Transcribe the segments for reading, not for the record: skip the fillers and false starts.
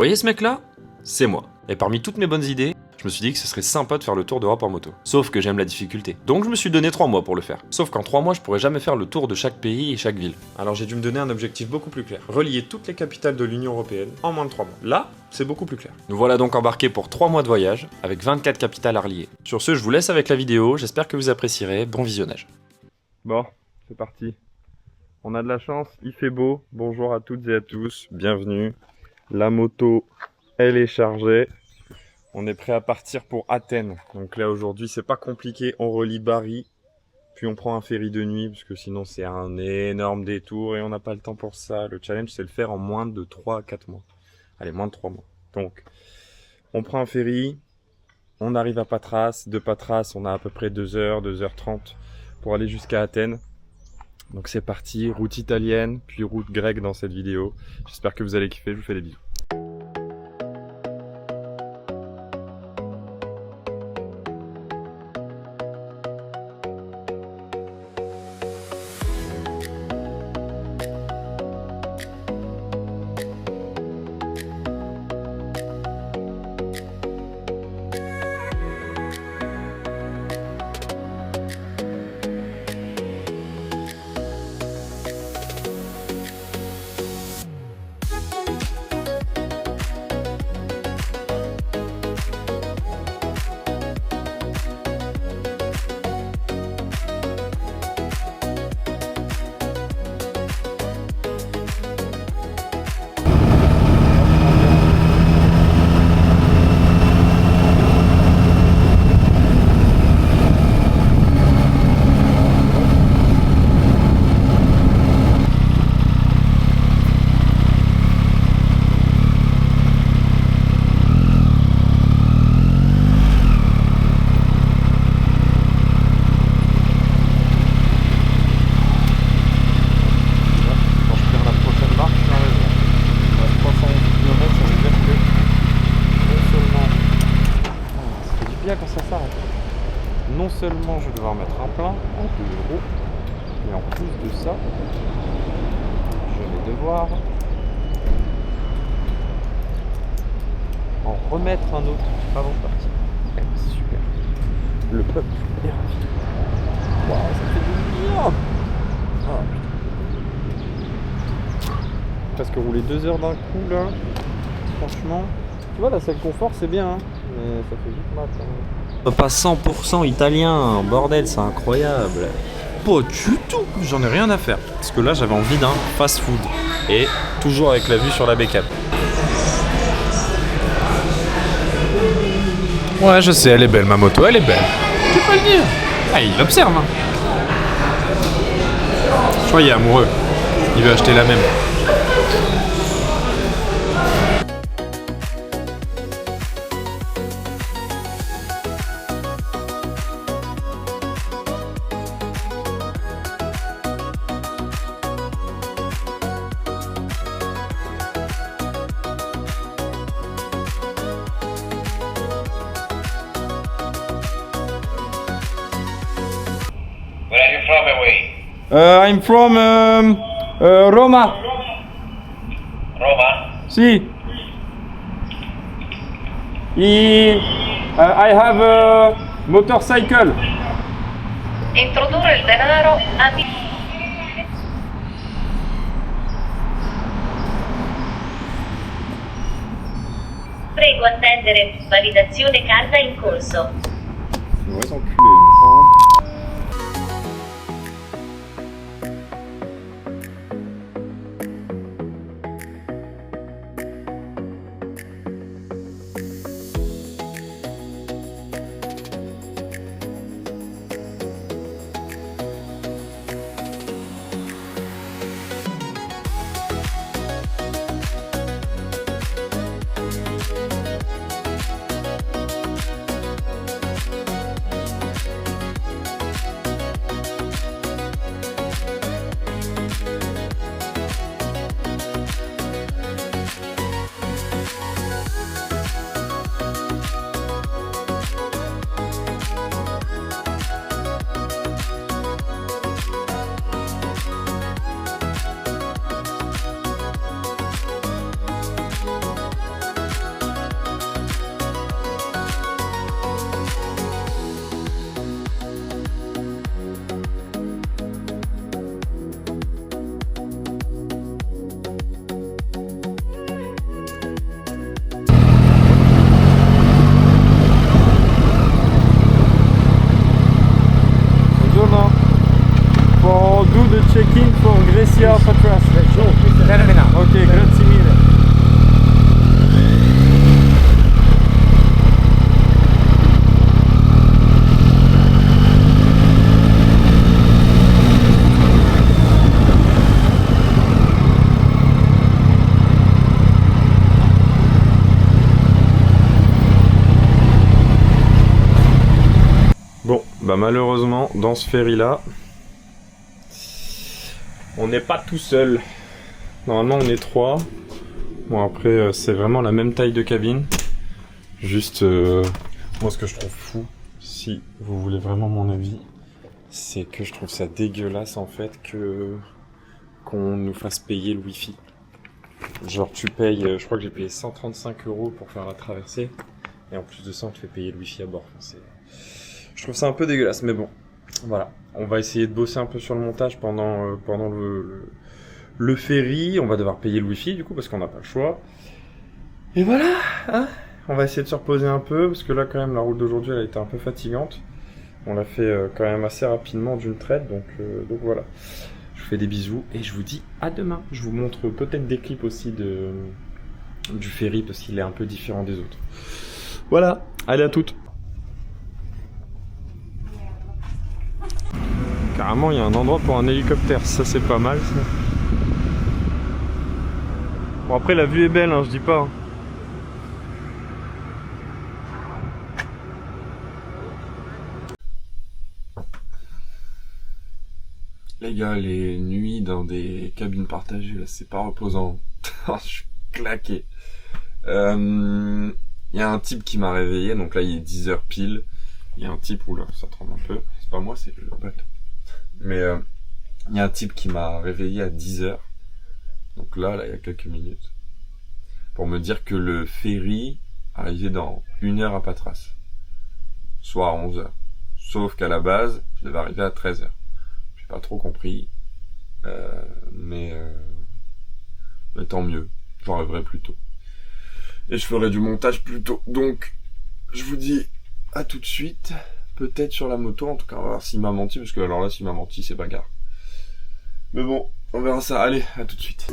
voyez ce mec-là? C'est moi. Et parmi toutes mes bonnes idées, je me suis dit que ce serait sympa de faire le tour d'Europe en moto. Sauf que j'aime la difficulté. Donc je me suis donné 3 mois pour le faire. Sauf qu'en 3 mois, je pourrais jamais faire le tour de chaque pays et chaque ville. Alors j'ai dû me donner un objectif beaucoup plus clair. Relier toutes les capitales de l'Union Européenne en moins de 3 mois. Là, c'est beaucoup plus clair. Nous voilà donc embarqués pour 3 mois de voyage, avec 24 capitales à relier. Sur ce, je vous laisse avec la vidéo, j'espère que vous apprécierez. Bon visionnage. Bon, c'est parti. On a de la chance, il fait beau. Bonjour à toutes et à tous, bienvenue. La moto, elle est chargée. On est prêt à partir pour Athènes. Donc là aujourd'hui c'est pas compliqué, on relie Bari, puis on prend un ferry de nuit parce que sinon c'est un énorme détour et on n'a pas le temps pour ça. Le challenge c'est de le faire en moins de 3 à 4 mois. Allez, moins de 3 mois. Donc on prend un ferry, on arrive à Patras. De Patras on a à peu près 2h, 2h30 pour aller jusqu'à Athènes. Donc c'est parti, route italienne, puis route grecque dans cette vidéo. J'espère que vous allez kiffer, je vous fais des bisous. Quand ça s'arrête. Non seulement je vais devoir mettre un plein en 2 euros, mais en plus de ça, je vais devoir en remettre un autre avant de partir. Ouais, c'est super. Le peuple est ravi. Waouh, ça fait du bien. Ah, putain. Presque rouler 2 heures d'un coup là. Franchement, tu vois la selle confort c'est bien, hein, mais ça fait vite mal quand même. Pas 100% italien, bordel, c'est incroyable. Pas du tout, j'en ai rien à faire. Parce que là, j'avais envie d'un fast-food. Et toujours avec la vue sur la bécane. Ouais, je sais, elle est belle, ma moto, elle est belle. Tu peux le dire. Ah, il observe. Hein. Je crois qu'il est amoureux. Il veut acheter la même. Where are you from away? I'm from Roma. Roma? Si. I have a motorcycle. Introdurre il denaro a Prego attendere, validazione carta in corso. Ouais, c'est enculé. Bah malheureusement, dans ce ferry-là, on n'est pas tout seul. Normalement, on est 3. Bon, après, c'est vraiment la même taille de cabine. Juste, moi, ce que je trouve fou, si vous voulez vraiment mon avis, c'est que je trouve ça dégueulasse, en fait, qu'on nous fasse payer le Wi-Fi. Genre, tu payes, je crois que j'ai payé 135 € pour faire la traversée. Et en plus de ça, on te fait payer le Wi-Fi à bord. Enfin, je trouve ça un peu dégueulasse, mais bon, voilà. On va essayer de bosser un peu sur le montage pendant le ferry. On va devoir payer le Wi-Fi, du coup, parce qu'on n'a pas le choix. Et voilà, hein. On va essayer de se reposer un peu, parce que là, quand même, la route d'aujourd'hui, elle a été un peu fatigante. On l'a fait quand même assez rapidement d'une traite, donc voilà. Je vous fais des bisous, et je vous dis à demain. Je vous montre peut-être des clips aussi du ferry, parce qu'il est un peu différent des autres. Voilà, allez à toutes. Carrément, il y a un endroit pour un hélicoptère, ça c'est pas mal ça. Bon après la vue est belle, hein, je dis pas. Les gars, les nuits dans des cabines partagées, là, c'est pas reposant. Je suis claqué. Il y a un type qui m'a réveillé, donc là il est 10h pile. Il y a un type, oula, ça tremble un peu. C'est pas moi, c'est le bateau. Mais il y a un type qui m'a réveillé à 10h. Donc là, il y a quelques minutes. Pour me dire que le ferry arrivait dans 1 heure à Patras. Soit à 11h. Sauf qu'à la base, je devais arriver à 13h. J'ai pas trop compris. Mais tant mieux. J'arriverai plus tôt. Et je ferai du montage plus tôt. Donc, je vous dis à tout de suite. Peut-être sur la moto, en tout cas, on va voir s'il m'a menti. Parce que alors là, s'il m'a menti, c'est bagarre. Mais bon, on verra ça. Allez, à tout de suite.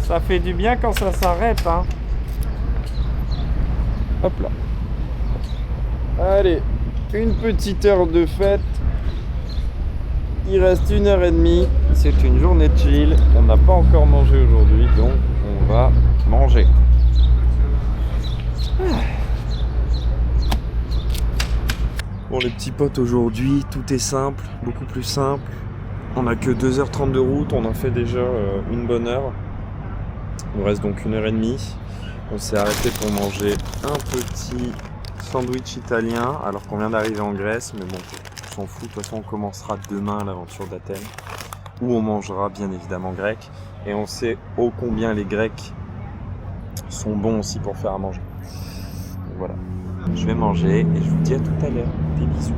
Ça fait du bien quand ça s'arrête, hein. Hop là. Allez, une petite heure de fête. Il reste 1h30. C'est une journée de chill. On n'a pas encore mangé aujourd'hui, donc on va manger. Bon les petits potes, aujourd'hui tout est simple, beaucoup plus simple. On n'a que 2h30 de route, on a fait déjà une bonne heure. Il nous reste donc 1h30. On s'est arrêté pour manger un petit sandwich italien alors qu'on vient d'arriver en Grèce. Mais bon, on s'en fout, de toute façon on commencera demain l'aventure d'Athènes. Où on mangera bien évidemment grec. Et on sait ô combien les Grecs sont bons aussi pour faire à manger. Donc voilà, je vais manger et je vous dis à tout à l'heure. Des bisous.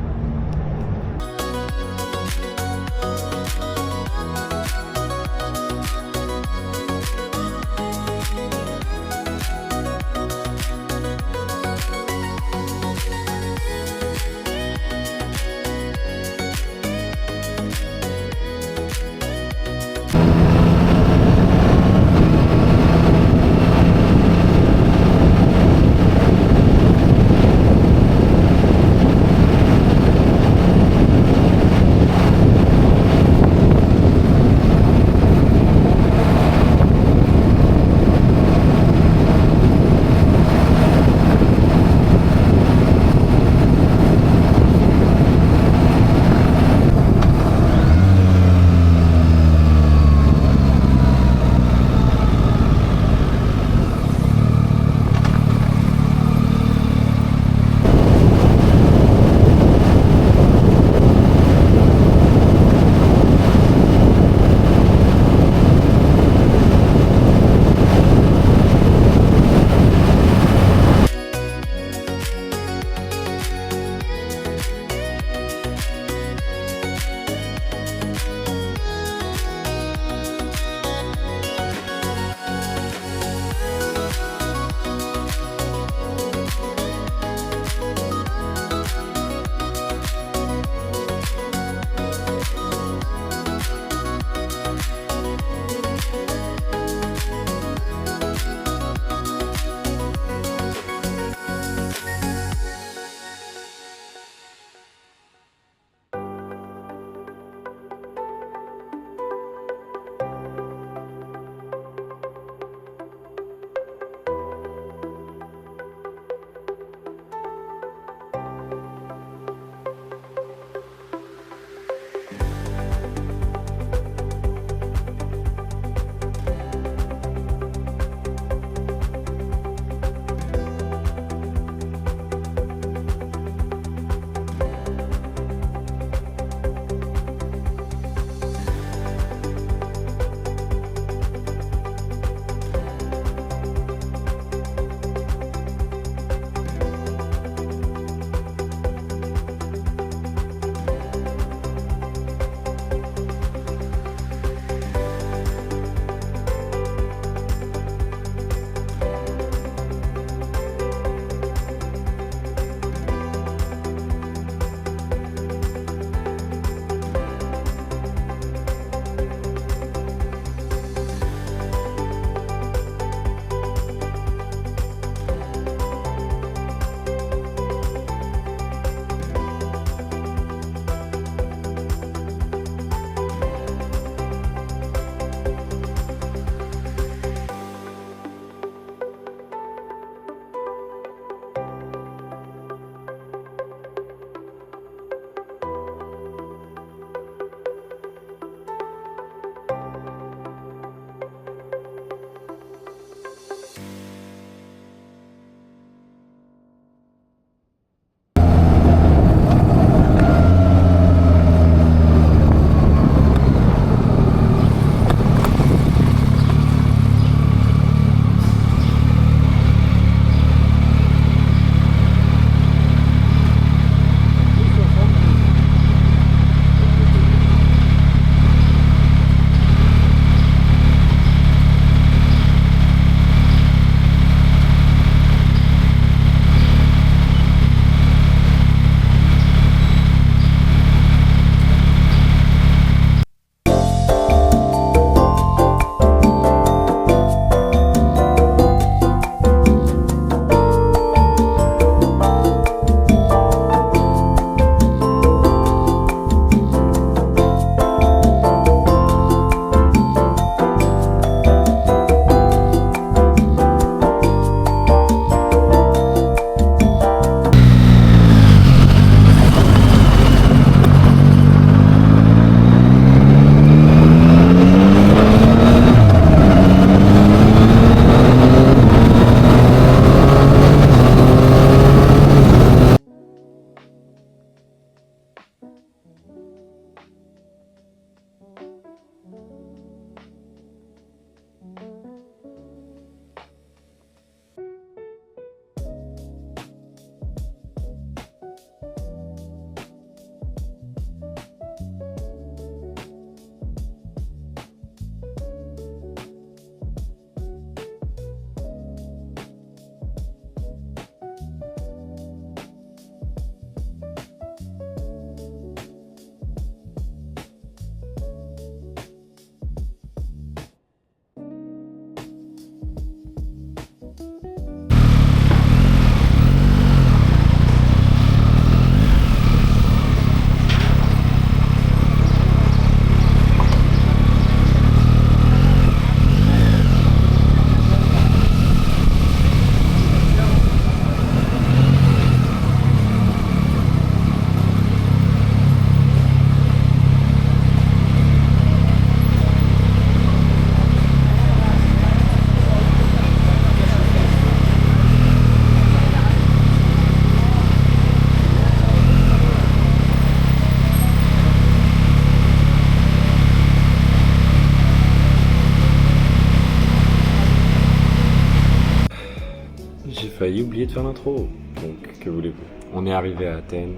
j'ai failli oublier de faire l'intro. Donc, que voulez-vous? On est arrivé à Athènes.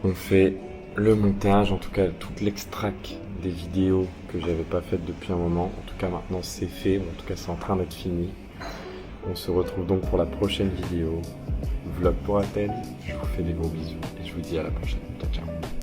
On fait le montage, en tout cas tout l'extract des vidéos que j'avais pas faites depuis un moment. En tout cas, maintenant c'est fait, en tout cas c'est en train d'être fini. On se retrouve donc pour la prochaine vidéo. Vlog pour Athènes. Je vous fais des gros bisous et je vous dis à la prochaine. Ciao, ciao.